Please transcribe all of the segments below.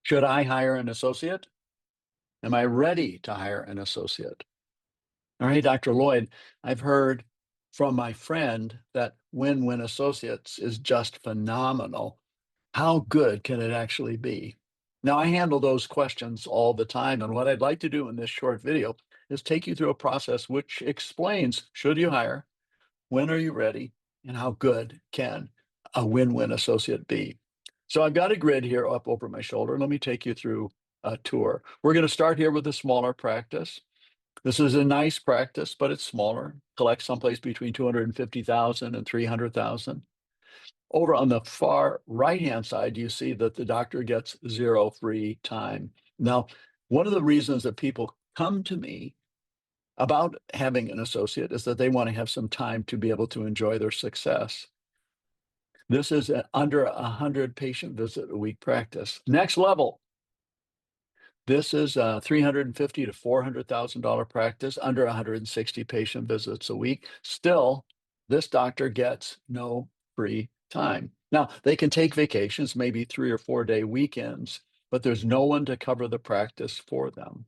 Should I hire an associate? Am I ready to hire an associate? All right, Dr. Lloyd, I've heard from my friend that Win-Win Associates is just phenomenal. How good can it actually be? Now, I handle those questions all the time, and what I'd like to do in this short video is take you through a process which explains, should you hire, when are you ready, and how good can a win-win associate be? So I've got a grid here up over my shoulder. Let me take you through a tour. We're going to start here with a smaller practice. This is a nice practice, but it's smaller. Collects someplace between 250,000 and 300,000. Over on the far right-hand side, you see that the doctor gets zero free time. Now, one of the reasons that people come to me about having an associate is that they want to have some time to be able to enjoy their success. This is an under 100 patient visit a week practice. Next level. This is a $350,000 to $400,000 practice, under 160 patient visits a week. Still, this doctor gets no free time. Now, they can take vacations, maybe 3 or 4 day weekends, but there's no one to cover the practice for them.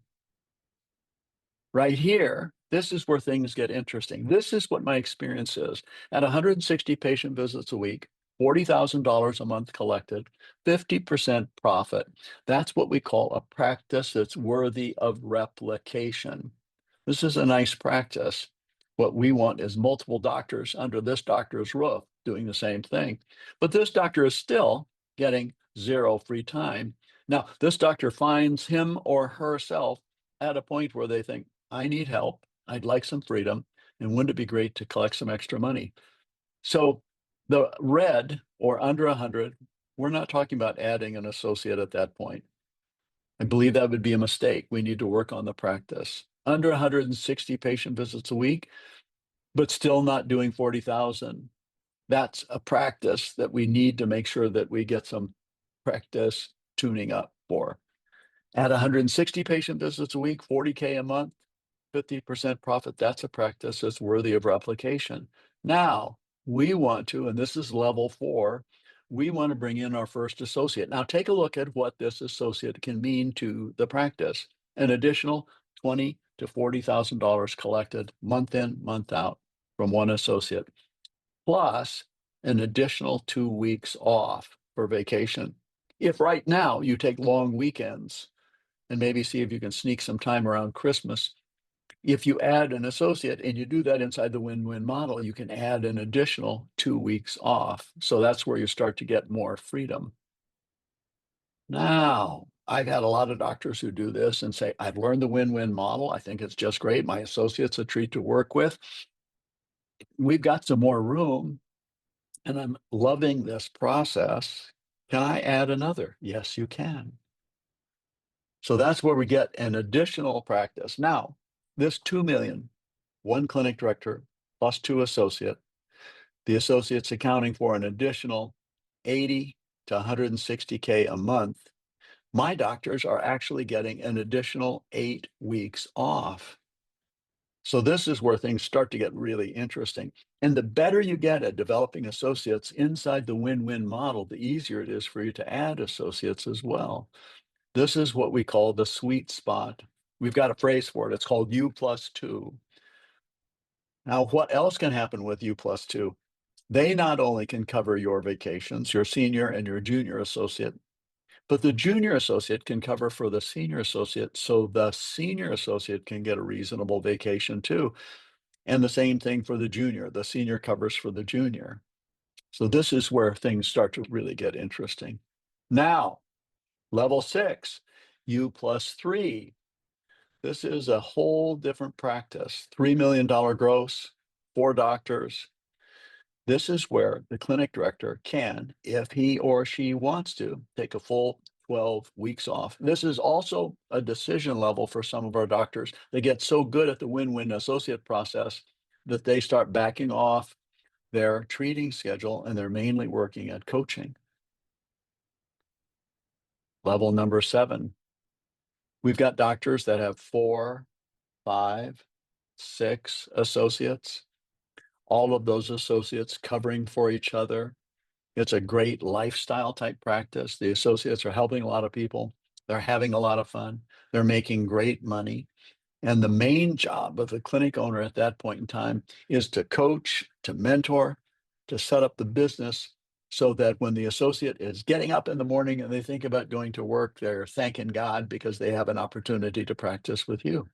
Right here, this is where things get interesting. This is what my experience is. At 160 patient visits a week, $40,000 a month collected, 50% profit. That's what we call a practice that's worthy of replication. This is a nice practice. What we want is multiple doctors under this doctor's roof doing the same thing. But this doctor is still getting zero free time. Now, this doctor finds him or herself at a point where they think, I need help. I'd like some freedom. And wouldn't it be great to collect some extra money? So the red or under 100, we're not talking about adding an associate at that point. I believe that would be a mistake. We need to work on the practice. Under 160 patient visits a week, but still not doing 40,000. That's a practice that we need to make sure that we get some practice tuning up for. At 160 patient visits a week, 40K a month, 50% profit, that's a practice that's worthy of replication. Now, we want to, and this is level 4, we want to bring in our first associate. Now, take a look at what this associate can mean to the practice. An additional $20,000 to $40,000 collected month in, month out from one associate, plus an additional 2 weeks off for vacation. If right now you take long weekends and maybe see if you can sneak some time around Christmas, if you add an associate and you do that inside the win-win model, you can add an additional 2 weeks off. So that's where you start to get more freedom. Now, I've had a lot of doctors who do this and say, I've learned the win-win model. I think it's just great. My associate's a treat to work with. We've got some more room and I'm loving this process. Can I add another? Yes, you can. So that's where we get an additional practice. Now, this 2 million, one clinic director plus 2 associate, the associates accounting for an additional 80 to 160K a month. My doctors are actually getting an additional 8 weeks off. So this is where things start to get really interesting. And the better you get at developing associates inside the win-win model, the easier it is for you to add associates as well. This is what we call the sweet spot. We've got a phrase for it. It's called U+2. Now, what else can happen with U+2? They not only can cover your vacations, your senior and your junior associate, but the junior associate can cover for the senior associate, so the senior associate can get a reasonable vacation too. And the same thing for the junior. The senior covers for the junior. So this is where things start to really get interesting. Now, level 6, U+3. This is a whole different practice. $3 million gross, 4 doctors. This is where the clinic director can, if he or she wants to, take a full 12 weeks off. This is also a decision level for some of our doctors. They get so good at the win-win associate process that they start backing off their treating schedule and they're mainly working at coaching. Level number 7. We've got doctors that have 4, 5, 6 associates, all of those associates covering for each other. It's a great lifestyle type practice. The associates are helping a lot of people. They're having a lot of fun. They're making great money. And the main job of the clinic owner at that point in time is to coach, to mentor, to set up the business so that when the associate is getting up in the morning and they think about going to work, they're thanking God because they have an opportunity to practice with you.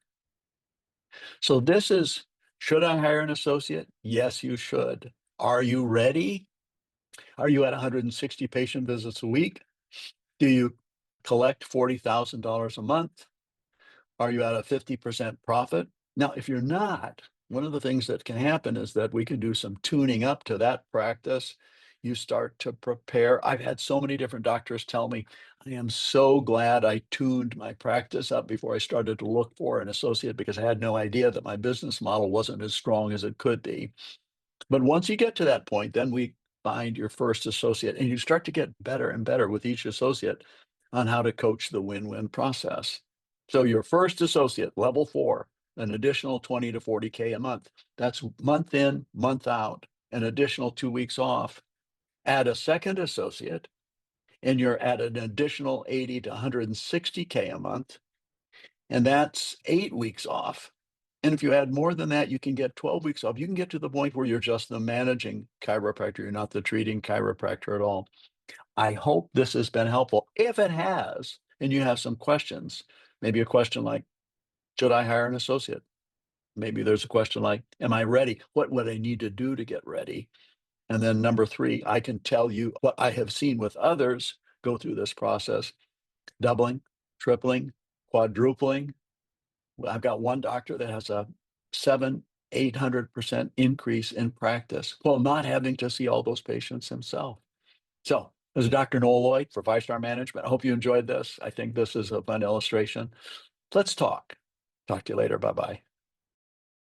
So this is, should I hire an associate? Yes, you should. Are you ready? Are you at 160 patient visits a week? Do you collect $40,000 a month? Are you at a 50% profit? Now, if you're not, one of the things that can happen is that we can do some tuning up to that practice. You start to prepare. I've had so many different doctors tell me, I am so glad I tuned my practice up before I started to look for an associate because I had no idea that my business model wasn't as strong as it could be. But once you get to that point, then we find your first associate and you start to get better and better with each associate on how to coach the win-win process. So your first associate, level 4, an additional 20 to 40K a month. That's month in, month out, an additional 2 weeks off. Add a second associate and you're at an additional 80 to 160K a month. And that's 8 weeks off. And if you add more than that, you can get 12 weeks off. You can get to the point where you're just the managing chiropractor. You're not the treating chiropractor at all. I hope this has been helpful. If it has, and you have some questions, maybe a question like, should I hire an associate? Maybe there's a question like, am I ready? What would I need to do to get ready? And then number 3, I can tell you what I have seen with others go through this process, doubling, tripling, quadrupling. I've got one doctor that has a 800% increase in practice while not having to see all those patients himself. So, this is Dr. Noel Lloyd for 5 Star Management. I hope you enjoyed this. I think this is a fun illustration. Let's talk. Talk to you later. Bye bye.